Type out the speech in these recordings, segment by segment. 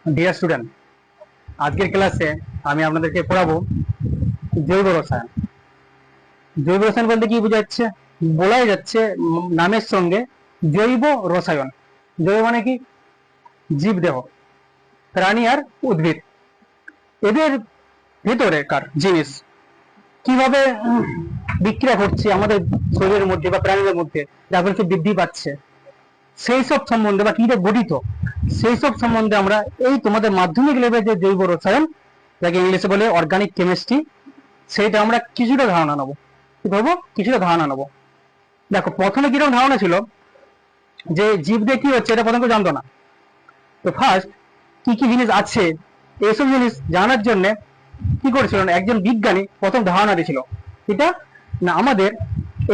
Dear student, আজকের ক্লাসে আমি আপনাদেরকে পড়াবো জৈব রসায়ন। জৈব রসায়ন বলতে কি বোঝাচ্ছে? বলাই যাচ্ছে নামের সঙ্গে জৈব রসায়ন। জৈব মানে কি? জীবদেহ, প্রাণী আর উদ্ভিদ, এদের ভেতরেকার জিনিস কিভাবে বিক্রিয়া ঘটছে আমাদের শরীরের মধ্যে বা প্রাণীদের মধ্যে, যার ফলে সে বৃদ্ধি পাচ্ছে, সেই সব সম্বন্ধে বা কিভাবে গঠিত সেই সব সম্বন্ধে আমরা এই তোমাদের মাধ্যমিক লেভেলে যে জৈব রসায়ন, যাকে ইংলিশে বলে অর্গানিক কেমিস্ট্রি, সেইটা আমরা কিছুটা ধারণা নেবো। কি করবো? কিছুটা ধারণা নেবো। দেখো, প্রথমে কিরকম ধারণা ছিল যে জীব দিয়ে কি হচ্ছে এটা প্রথমে কেউ জানতো না। তো ফার্স্ট কি কি জিনিস আছে এইসব জিনিস জানার জন্য কি করেছিল একজন বিজ্ঞানী প্রথম ধারণা দিয়েছিল। এটা না আমাদের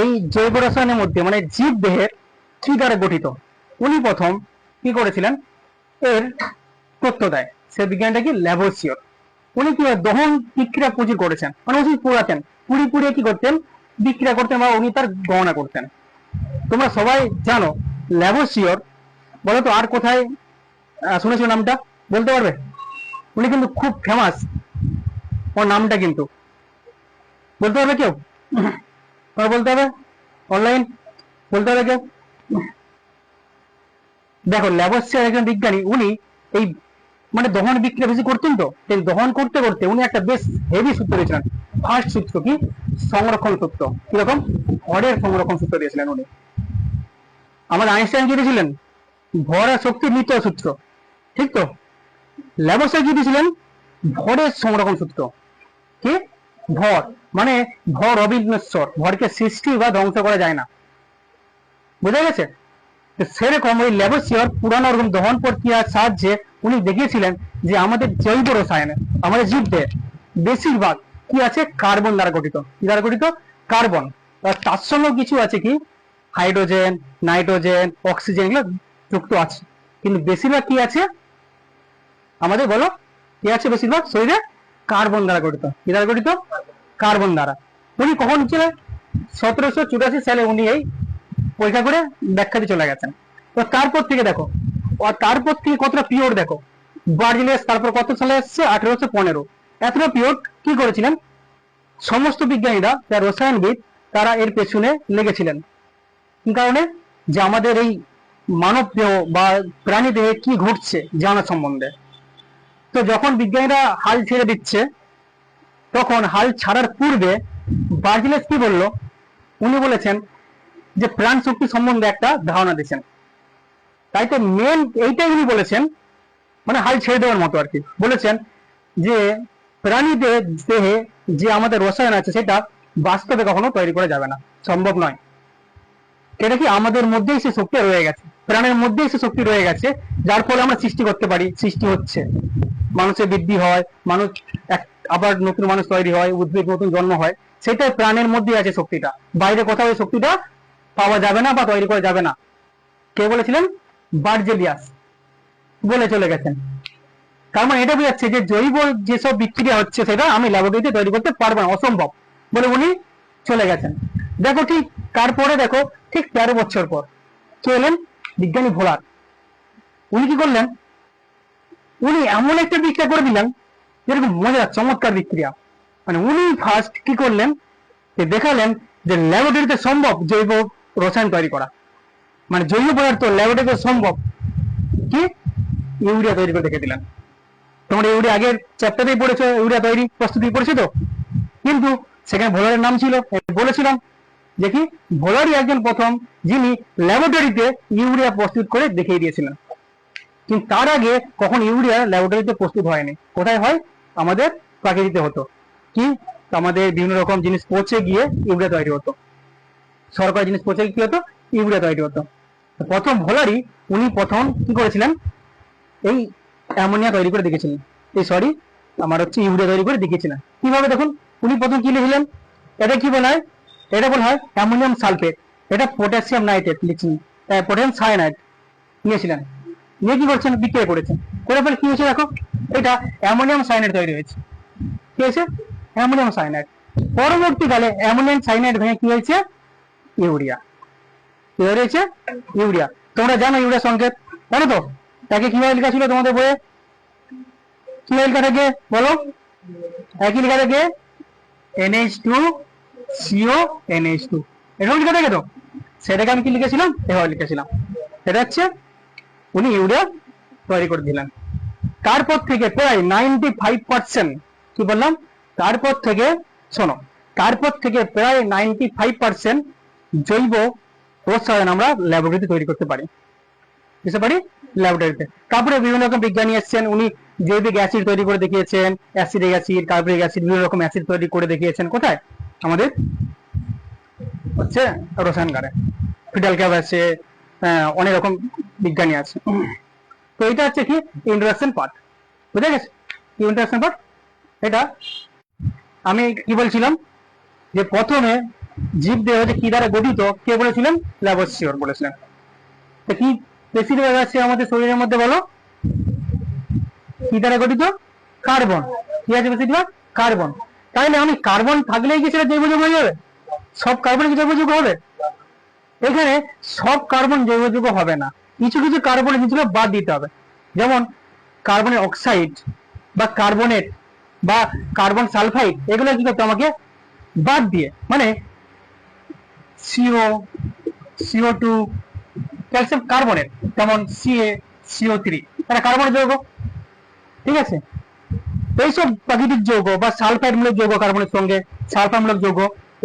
এই জৈব রসায়নের মধ্যে মানে জীব দেহের কি দ্বারা গঠিত, উনি প্রথম কি করেছিলেন এর তথ্য দেয়। সে বিজ্ঞানীটা কি ল্যাভোসিয়র। উনি কি দহন বিক্রিয়া প্রচুর করেছেন, মানে উনি পোড়াতেন, পুড়ি পুড়িয়ে কি করতেন, বিক্রিয়া করতেন বা উনি তার গণনা করতেন। তোমরা সবাই জানো ল্যাভোসিয়র। বলো তো আর কোথায় শুনেছো নামটা? বলতে পারবে? উনি কিন্তু খুব ফেমাস, ওর নামটা কিন্তু বলতে পারবে কেউ? বলতে হবে অনলাইন, বলতে হবে কেউ? দেখো, ল্যাভোসিয়র একজন বিজ্ঞানী, উনি এই মানে দহন বিক্রিয়া বেশি করতেন। তো এই দহন করতে করতে উনি একটা বেশ হেভি সূত্র দিয়েছিলেন। ফার্স্ট সূত্র কি? সংরক্ষণ সূত্র। কিরকম? ভরের সংরক্ষণ সূত্র দিয়েছিলেন উনি। আমাদের আইনস্টাইন কি দিয়েছিলেন? ভর আর শক্তির নিত্যয় সূত্র, ঠিক তো? ল্যাভোসিয়র কি দিয়েছিলেন? ভরের সংরক্ষণ সূত্র। কি? ভর মানে ভর অবিনশ্বর, ভরকে সৃষ্টি বা ধ্বংস করা যায় না। বুঝা গেছে? সেরকম ওই ল্যাভোসিয়র পুরানো রকম দহন প্রক্রিয়ার সাহায্যে উনি দেখিয়েছিলেন যে আমাদের জৈব রসায়নে আমাদের জীবদের বেশিরভাগ কি আছে? কার্বন দ্বারা গঠিত। কি দ্বারা গঠিত? কার্বন। আর তার সঙ্গে কিছু আছে কি? হাইড্রোজেন, নাইট্রোজেন, অক্সিজেন, এগুলো যুক্ত আছে। কিন্তু বেশিরভাগ কি আছে আমাদের? বলো, কি আছে বেশিরভাগ শরীরে? কার্বন দ্বারা গঠিত। কি দ্বারা গঠিত? কার্বন দ্বারা। উনি কখন ছিলেন? 1784 সালে উনি এই পরীক্ষা করে ব্যাখ্যা দিয়ে চলে গেছেন। তো তারপর থেকে দেখো, আর তারপর থেকে কতটা পিরিয়ড দেখো। বার্জিলিয়াস তারপর কত সালে এসছে? 1815। এতটা পিরিয়ড কি করেছিলেন সমস্ত বিজ্ঞানীরা, যারা রসায়নবিদ, তারা এর পেছনে লেগেছিলেন। কি কারণে? যে আমাদের এই মানব দেহ বা প্রাণী দেহে কি ঘটছে জানা সম্বন্ধে। তো যখন বিজ্ঞানীরা হাল ছেড়ে দিচ্ছে, তখন হাল ছাড়ার পূর্বে বার্জিলিয়াস কি বলল? উনি বলেছেন যে প্রাণ শক্তি সম্বন্ধে একটা ধারণা দিয়েছেন। তাই তো মেন এইটাই উনি বলেছেন, মানে হাল ছেড়ে দেওয়ার মতো আর কি। বলেছেন যে প্রাণী দেহে যে আমাদের রসায়ন আছে সেটা বাস্তবে কখনো তৈরি করা যাবে না, সম্ভব নয়। এটা কি আমাদের মধ্যেই সে শক্তি রয়ে গেছে, প্রাণের মধ্যেই সে শক্তি রয়ে গেছে, যার ফলে আমরা সৃষ্টি করতে পারি, সৃষ্টি হচ্ছে, মানুষের বৃদ্ধি হয়, মানুষ আবার নতুন মানুষ তৈরি হয়, উদ্ভিদ নতুন জন্ম হয়। সেটাই প্রাণের মধ্যেই আছে শক্তিটা, বাইরে কোথাও ওই শক্তিটা পাওয়া যাবে না বা তৈরি করা যাবে না। কে বলেছিলেন? বার্জেলিয়াস বলে চলে গেছেন। তার মানে এটা বোঝাচ্ছে যে জৈব যেসব বিক্রিয়া হচ্ছে সেটা আমি ল্যাবরেটরিতে তৈরি করতে পারবো না, অসম্ভব বলে উনি চলে গেছেন। দেখো ঠিক তারপরে দেখো, ঠিক 13 বছর পর কে এলেন? বিজ্ঞানী ভোলার। উনি কি করলেন? উনি এমন একটা বিক্রিয়া করে দিলেন যেরকম মজার চমৎকার বিক্রিয়া। মানে উনি ফার্স্ট কি করলেন যে দেখালেন যে ল্যাবরেটরিতে সম্ভব জৈব রসায়ন তৈরি করা, মানে জৈব পদার্থ ল্যাবরেটরিতে সম্ভব। কি? ইউরিয়া তৈরি করে দেখে দিলেন। তোমরা ইউরিয়া আগের চ্যাপ্টারেই পড়েছো, ইউরিয়া তৈরি প্রস্তুতি পড়েছো তো। কিন্তু সেখানে ভোলারের নাম ছিল, বলেছিলাম যে কি ভোলারই একজন প্রথম যিনি ল্যাবরেটরিতে ইউরিয়া প্রস্তুত করে দেখিয়ে দিয়েছিলেন। কিন্তু তার আগে কখন ইউরিয়া ল্যাবরেটরিতে প্রস্তুত হয়নি। কোথায় হয়? আমাদের প্রাকৃতিতে হতো। কি? আমাদের বিভিন্ন রকম জিনিস পচে গিয়ে ইউরিয়া তৈরি হতো, সরকারি জিনিস পচে কি হতো? ইউরিয়া তৈরি হতো। প্রথম ভোলারই উনি প্রথম কি করেছিলেন? এই অ্যামোনিয়া তৈরি করে দেখেছিলেন, এই সরি আমার হচ্ছে ইউরিয়া তৈরি করে দেখিয়েছিলেন। কিভাবে দেখুন, উনি প্রথম কি লিখলেন? এটা কি বলা হয়? এটা বলা হয় অ্যামোনিয়াম সালফেট। এটা পটাশিয়াম নাইট্রেট লিখছেন, পটাশিয়াম সায়ানাইড নিয়েছিলেন। নিয়ে কি করছেন? বিক্রিয়া করেছেন। করে ফেলে কি হয়েছে দেখো, এটা অ্যামোনিয়াম সায়ানাইড তৈরি হয়েছে। কি হয়েছে? Ammonium cyanide. পরবর্তীকালে অ্যামোনিয়াম সায়ানাইড ভেঙে কি হয়েছে? ইউরিয়া। কি হয়েছে? ইউরিয়া। তোমরা জানো ইউরিয়া সংকেত, জানো তো? তাকে কিভাবে লেখা ছিল তোমাদের বইয়ে? কি লেখা থাকে বলো, একই লেখা থাকে NH2 CO NH2, এরকম লেখা থাকে তো। সেটাকে আমি কি লিখেছিলাম, এভাবে লিখেছিলাম, সেটা হচ্ছে উনি ইউরিয়া তৈরি করে দিলেন। তারপর থেকে প্রায় 95%, কি বললাম, তারপর থেকে শোনো, তারপর থেকে প্রায় 95% জৈব রসায়ন আমরা ল্যাবরেটরিতে তৈরি করতে পারি, বুঝতে পারি, ল্যাবরেটরিতে। তারপরে বিভিন্ন রকম বিজ্ঞানী এসেছেন, উনি জৈবিক অ্যাসিড তৈরি করে দেখিয়েছেন, অ্যাসিডিক অ্যাসিড, কার্বনিক অ্যাসিড, বিভিন্ন রকম অ্যাসিড তৈরি করে দেখিয়েছেন। কোথায়, আমাদের হচ্ছে রসায়নগারে, ফিডাল ক্যাব আছে, অনেক রকম বিজ্ঞানী আছে। তো এটা হচ্ছে কি ইন্ট্রোডাকশন পার্ট, বুঝে গেছে, ইন্ট্রোডাকশন পার্ট। এটা আমি কি বলছিলাম, যে প্রথমে জীবদেহ যে কি দ্বারা গঠিত কে বলেছিলেন, ল্যাভোসিওর বলেছিলেন। তো কি বেশিরভাগ আছে আমাদের শরীরের মধ্যে বলো, কি দ্বারা গঠিত, কার্বন। কি আছে বেশিরভাগ, কার্বন। তাইলে আমি কার্বন থাকলেই কি সেটা জৈব যৌগ হয়ে যাবে, সব কার্বন কি জৈব যৌগ হবে? এখানে সব কার্বন জৈব যৌগ হবে না, কিছু কিছু কার্বন কিছুটা বাদ দিতে হবে। যেমন কার্বনের অক্সাইড বা কার্বনেট বা কার্বন সালফাইড, এগুলো কি করতে আমাকে বাদ দিয়ে, মানে CO2 ক্যালসিয়াম কার্বনেট, যেমন CaCO3, এটা কার্বন যৌগ, ঠিক আছে। এইসব প্রাকৃতিক যৌগ বা সালফাইড মূলক যৌগ, কার্বনের সঙ্গে সালফার মূলক যৌগ,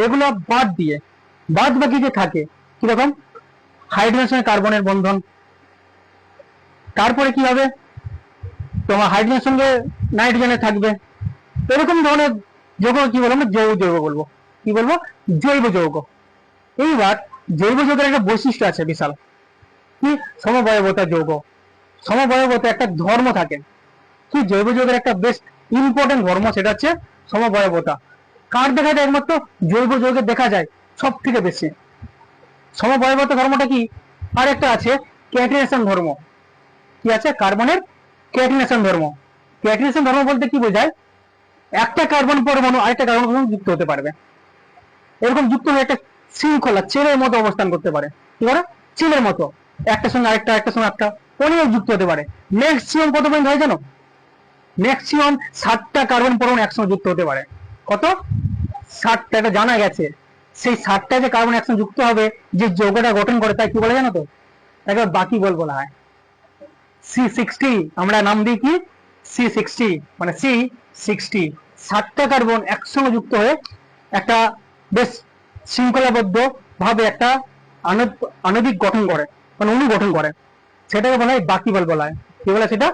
এগুলো বাদ দিয়ে বাদ বাকি যে থাকে কিরকম, হাইড্রোজেনের সঙ্গে কার্বনের বন্ধন, তারপরে কি হবে তোমার হাইড্রোজেনের সঙ্গে নাইট্রোজেনের থাকবে, এরকম ধরনের যৌগ কি বলবো আমরা, জৈব যৌগ বলবো। কি বলবো, জৈব যৌগ। এইবার জৈব যৌগের একটা বৈশিষ্ট্য আছে বিশাল, কি সমবয়বতা যৌগ। সমবয়বতা একটা ধর্ম থাকে, কি জৈব যৌগের একটা বেশ ইম্পর্টেন্ট ধর্ম, সেটা হচ্ছে সমবয়বতা। কার দেখা যায়, একমাত্র জৈব যৌগে দেখা যায় সব থেকে বেশি সমবয়বতা ধর্মটা। কি আর একটা আছে ক্যাটিনেশন ধর্ম, কি আছে কার্বনের ক্যাটিনেশন ধর্ম। ক্যাটিনেশন ধর্ম বলতে কি বোঝায়, একটা কার্বন পরমাণু আরেকটা কার্বন পরমাণু যুক্ত হতে পারবে, এরকম যুক্ত হয়ে একটা শৃঙ্খলা চেনের মতো অবস্থান করতে পারে। কি করে, চেনের মতো, একটা সঙ্গে আরেকটা, একটা সঙ্গে একটা, অনেক যুক্ত হতে পারে। ম্যাক্সিমাম কত পয়েন্ট হয় জানো, ম্যাক্সিমাম 60টা কার্বন পরমাণু একসঙ্গে যুক্ত হতে পারে। কত, 60টা, এটা জানা গেছে। সেই 60টা যে কার্বন একসঙ্গে যুক্ত হবে, যে যৌগটা গঠন করে, তাই কি বলে জানো তো, তাকে বাকি বল বলা হয়। C60 আমরা নাম দিই কি, C60, মানে C60, 60টা কার্বন একসঙ্গে যুক্ত হয়ে একটা বেশ শৃঙ্খলাবদ্ধ ভাবে একটা আণবিক গঠন করে, মানে অণু গঠন করে, সেটাকে বলা হয় বাকি বল বলা হয়। কি বলে সেটা,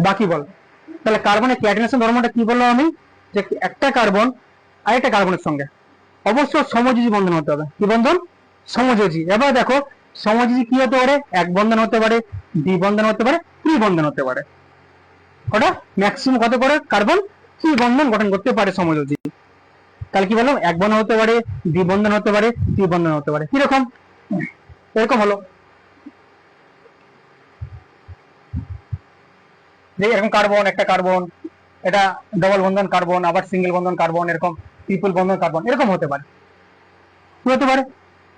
বাকি বল। তাহলে কার্বনের ক্যাটিনেশন ধর্মটা কি বললাম আমি, যে একটা কার্বন আরেকটা কার্বনের সঙ্গে অবশ্য সমযোজী বন্ধন হতে হবে। কি বন্ধন, সমযোজী। এবার দেখো সমযোজী কি হতে পারে, এক বন্ধন হতে পারে, দ্বিবন্ধন হতে পারে, ত্রিবন্ধন হতে পারে। ওটা ম্যাক্সিমাম কত করে কার্বন ত্রিবন্ধন গঠন করতে পারে সমযোজী। তাহলে কি বললাম, এক বন্ধন হতে পারে, দ্বিবন্ধন হতে পারে, ত্রিবন্ধন হতে পারে। কিরকম, এরকম হলো যে এরকম কার্বন, একটা কার্বন, এটা ডবল বন্ধন কার্বন, আবার সিঙ্গেল বন্ধন কার্বন, এরকম ট্রিপল বন্ধন কার্বন, এরকম হতে পারে। কি হতে পারে,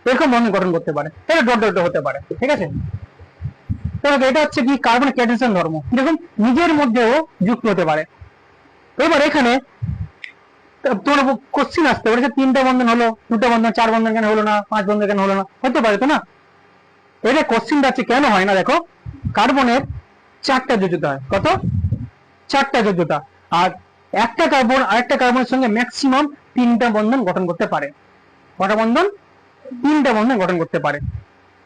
এরকম বন্ধন গঠন করতে পারে, এটা ডট ডট হতে পারে, ঠিক আছে। তাহলে এটা হচ্ছে কি কার্বন ক্যাটিনেশন ধর্ম, এরকম নিজের মধ্যেও যুক্ত হতে পারে। এবার এখানে তোমার কোশ্চিন আসতে পারে, তিনটা বন্ধন হলো, দুটো বন্ধন, চার বন্ধন কেন হলো না, পাঁচ বন্ধন কেন হলো না, হতে পারে তো না। এটা কোশ্চিনটা হচ্ছে কেন হয় না, দেখো কার্বনের 4টা যোজ্যতা হয়, কত, 4টা যোজ্যতা, আর একটা কার্বন আরেকটা কার্বনের সঙ্গে ম্যাক্সিমাম 3টা বন্ধন গঠন করতে পারে। কটা বন্ধন, 3টা বন্ধন গঠন করতে পারে।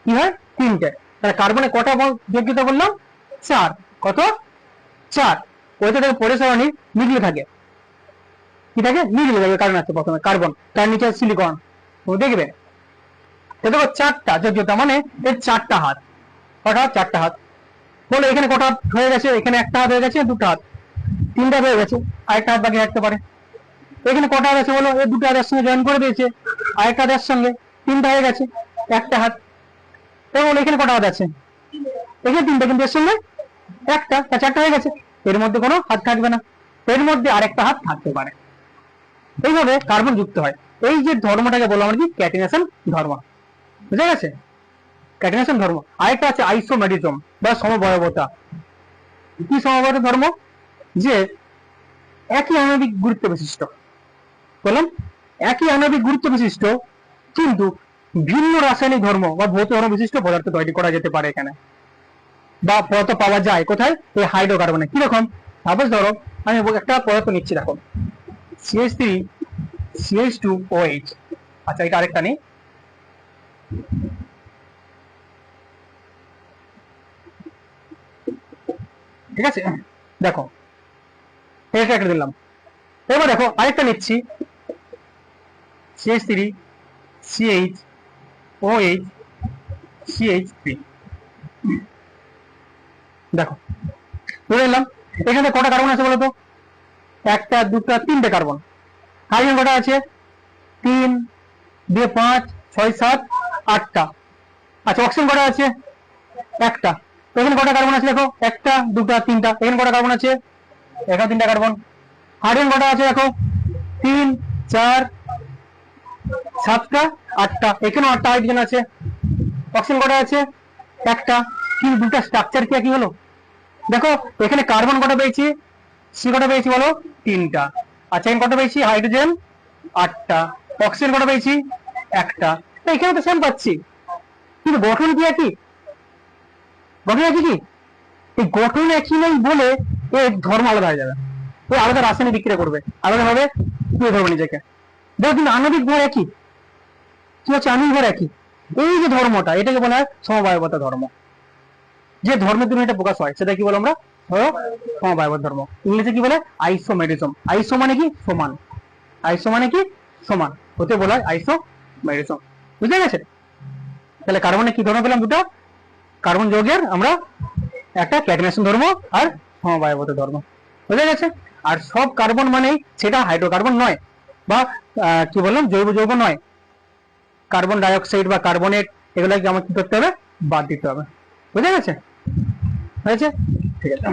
কি হয়, 3টে। তাহলে কার্বনে কটা যোগ্যতা বললাম, 4। কত, 4। ওইটা থেকে পরে সরানি মিডলে থাকে, কি থাকে, মিডলে থাকে, কারণ আছে প্রথমে কার্বন, তার নিচে সিলিকন, দেখবে। দেখো 4টা যোগ্যতা, মানে এর 4টা হাত। কটা হাত, 4টা হাত। বলো এখানে কটা হাত হয়ে গেছে, এখানে একটা হাত হয়ে গেছে, দুটো হাত, 3টা হয়ে গেছে, আরেকটা হাত বাকি রাখতে পারে। এখানে কটা হাত আছে বলো, এই দুটো হাতের সঙ্গে জয়েন করে দিয়েছে, আরেকটা হাতের সঙ্গে, 3টা হয়ে গেছে, একটা হাত। এবং এখানে কটা হাত আছে, এখানে 3টা, কিন্তু এর সঙ্গে একটা, 4টা হয়ে গেছে। এর মধ্যে কোনো হাত থাকবে না, এর মধ্যে আরেকটা হাত থাকতে পারে। এইভাবে কার্বন যুক্ত হয়। এই যে ধর্মটাকে বললাম আমরা কি, ক্যাটিনেশন ধর্ম, বুঝা গেছে, ক্যাটিনেশন ধর্ম। আরেকটা আছে আইসোমেরিজম বা সমবয়বতা। কি সমবয়বতা ধর্ম, যে একই আণবিক গুরুত্ব বিশিষ্ট, বললাম একই আণবিক গুরুত্ব বিশিষ্ট কিন্তু ভিন্ন রাসায়নিক ধর্ম বা ভৌত ধর্ম বিশিষ্ট পদার্থ তৈরি করা যেতে পারে এখানে, বা পদার্থ পাওয়া যায় কোথায়, এই হাইড্রোকার্বনে। কিরকম, সাপোজ ধরো আমি একটা পদার্থ নিচ্ছি, দেখো CH3 CH2OH। আচ্ছা এটা আরেকটা নেই, ঠিক আছে, দেখো এটা একটা দিলাম। এবার দেখো আরেকটা নিচ্ছি CH3 CH OH CH3, দেখো ধরে নিলাম এখানে কটা কার্বন আছে বলতো, একটা দুটা তিনটে কার্বন। হাইড্রোজেন কটা আছে, 3 2 5 6 7 8টা। আচ্ছা অক্সিজেন কটা আছে, একটা। এখানে কটা কার্বন আছে দেখো, একটা দুটা তিনটা। এখানে কটা কার্বন আছে, এখানে তিনটা কার্বন। হাইড্রোজেন কটা আছে দেখো, 3 4 7টা 8টা। এখানেও 8টা হাইড্রোজেন আছে। অক্সিজেন কটা আছে, একটা। কিন্তু দুটা স্ট্রাকচার কি একই হলো, দেখো এখানে কার্বন কটা পেয়েছি, সি কটা পেয়েছি বলো, 3টা। আচ্ছা এখানে কটা পেয়েছি, হাইড্রোজেন 8টা। অক্সিজেন কটা পেয়েছি, একটা। এখানে তো সেম পাচ্ছি, কিন্তু গঠন কি একই, গঠন একই কি, এই গঠন একই নেই বলে এর ধর্ম আলাদা হয়ে যাবে, ও আলাদা রাসায়নিক বিক্রিয়া করবে, আলাদা ভাবে তুলে ধরবে নিজেকে। দেখো কিন্তু আণবিক ভর একই, কি হচ্ছে, আণবিক ভর একই। এই যে ধর্মটা, এটাকে বলা হয় সমবায়বতা ধর্ম। যে ধর্মের জন্য এটা প্রকাশ হয় সেটা কি বলে আমরা, সমবায়বত ধর্ম। ইংরেজি কি বলে, আইসোমেরিজম। আইসো মানে কি সমান, আইসো মানে কি সমান, হতে বলা হয় আইসোমেরিজম। বুঝে গেছে? তাহলে কার্বনে কি ধর্ম পেলাম, দুটো কার্বন যৌগের আমরা একটা ক্যাটাইনেশন ধর্ম আর সমবায়বত ধর্ম। বুঝে গেছে? আর সব কার্বন মানেই সেটা হাইড্রোকার্বন নয়, বা কি বললাম জৈব যৌগ নয়। কার্বন ডাইঅক্সাইড বা কার্বনেট এগুলোকে আমাকে কি করতে হবে, বাদ দিতে হবে। বুঝে গেছে? হয়েছে? ঠিক আছে।